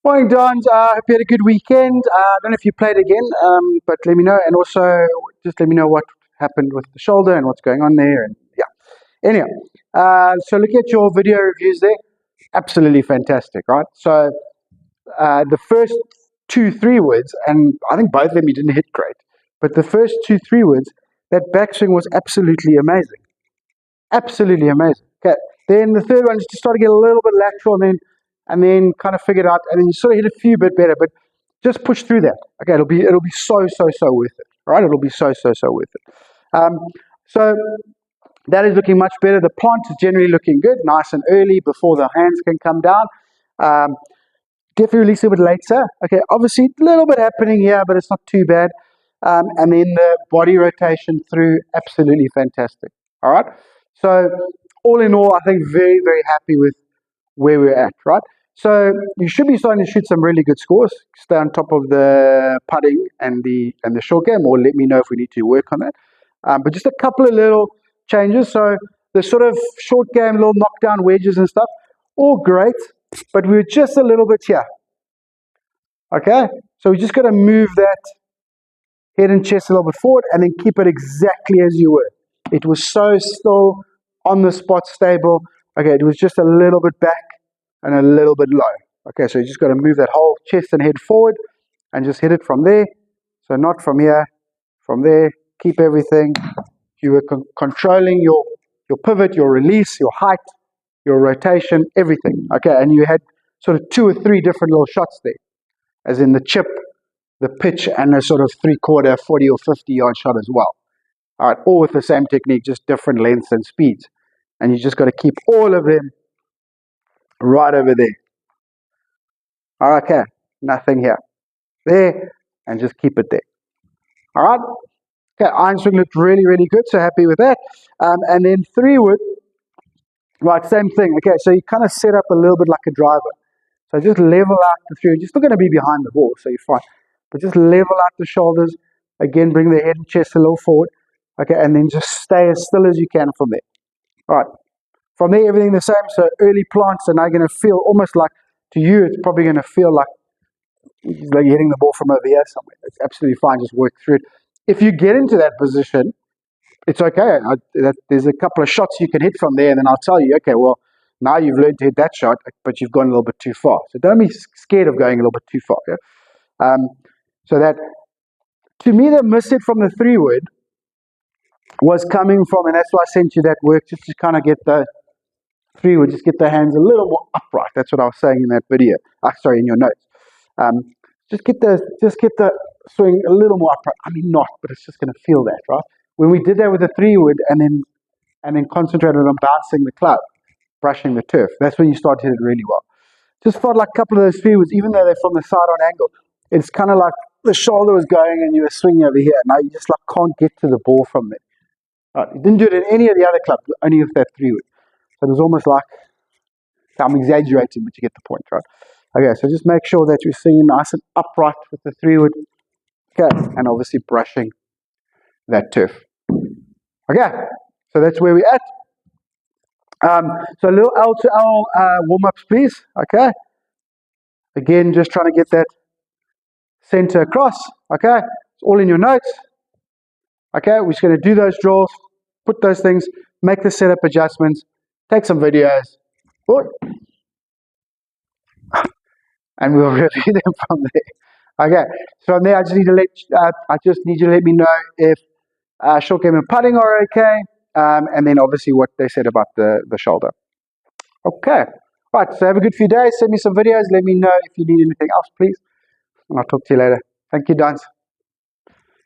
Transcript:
Morning, Don. Hope you had a good weekend. I don't know if you played again, but let me know. And also, just let me know what happened with the shoulder and what's going on there. And yeah. Anyhow, so looking at your video reviews there, absolutely fantastic, right? So the first 2, 3 words, and I think both of them you didn't hit great, but the first 2, 3 words, that backswing was absolutely amazing. Absolutely amazing. Okay. Then the third one is to start to get a little bit lateral and then kind of figure it out, and then you sort of hit a few bit better, but just push through that. Okay, it'll be so worth it. Right? It'll be so worth it. So that is looking much better. The plant is generally looking good, nice and early before the hands can come down. Definitely release a bit later. Okay, obviously a little bit happening here, but it's not too bad. And then the body rotation through, absolutely fantastic. All right. So all in all, I think very happy with where we're at. Right. So you should be starting to shoot some really good scores. Stay on top of the putting and the short game, or let me know if we need to work on that. But just a couple of little changes. So the sort of short game, little knockdown wedges and stuff, all great, but we're just a little bit here. Okay, so we just got to move that head and chest a little bit forward and then keep it exactly as you were. It was so still, on the spot, stable. Okay, it was just a little bit back and a little bit low. Okay, so you just got to move that whole chest and head forward and just hit it from there. So not from here, from there. Keep everything. You were controlling your pivot, your release, your height, your rotation, everything. Okay, and you had sort of 2 or 3 different little shots there, as in the chip, the pitch, and a sort of 3/4, 40 or 50 yard shot as well. All right, all with the same technique, just different lengths and speeds. And you just got to keep all of them right over there. All right, okay, nothing here. There, and just keep it there. All right. Okay, iron swing looked really good, so happy with that. And then 3-wood, right, same thing. Okay, so you kind of set up a little bit like a driver. So just level out the 3-wood. You're still going to be behind the ball, so you're fine. But just level out the shoulders. Again, bring the head and chest a little forward. Okay, and then just stay as still as you can from there. All right. From there, everything the same. So early plants are now going to feel almost like, to you, it's probably going to feel like you're hitting the ball from over here somewhere. It's absolutely fine. Just work through it. If you get into that position, it's okay. There's a couple of shots you can hit from there, and then I'll tell you, okay, well, now you've learned to hit that shot, but you've gone a little bit too far. So don't be scared of going a little bit too far. Yeah? So that, to me, the miss hit from the 3-wood was coming from, and that's why I sent you that work, just to kind of get the 3-wood, just get the hands a little more upright. That's what I was saying in that video. Sorry, in your notes. Just get the swing a little more upright. I mean, not, but it's just going to feel that, right? When we did that with the 3-wood and then concentrated on bouncing the club, brushing the turf, that's when you start to hit it really well. Just felt like a couple of those 3-woods, even though they're from the side-on angle, it's kind of like the shoulder was going and you were swinging over here. Now you just like can't get to the ball from there. Right? You didn't do it in any of the other clubs, only with that 3-wood. So it was almost like, I'm exaggerating, but you get the point, right? Okay, so just make sure that you're swinging nice and upright with the 3-wood. Okay, and obviously brushing that turf. Okay, so that's where we're at. So a little L to L warm-ups, please. Okay. Again, just trying to get that center across. Okay, it's all in your notes. Okay, we're just going to do those drills, put those things, make the setup adjustments, take some videos, and we'll review them from there. Okay, so from there, I just need you to let me know if short game and putting are okay, and then obviously what they said about the shoulder. Okay, right. So have a good few days. Send me some videos. Let me know if you need anything else, please, and I'll talk to you later. Thank you, Dons.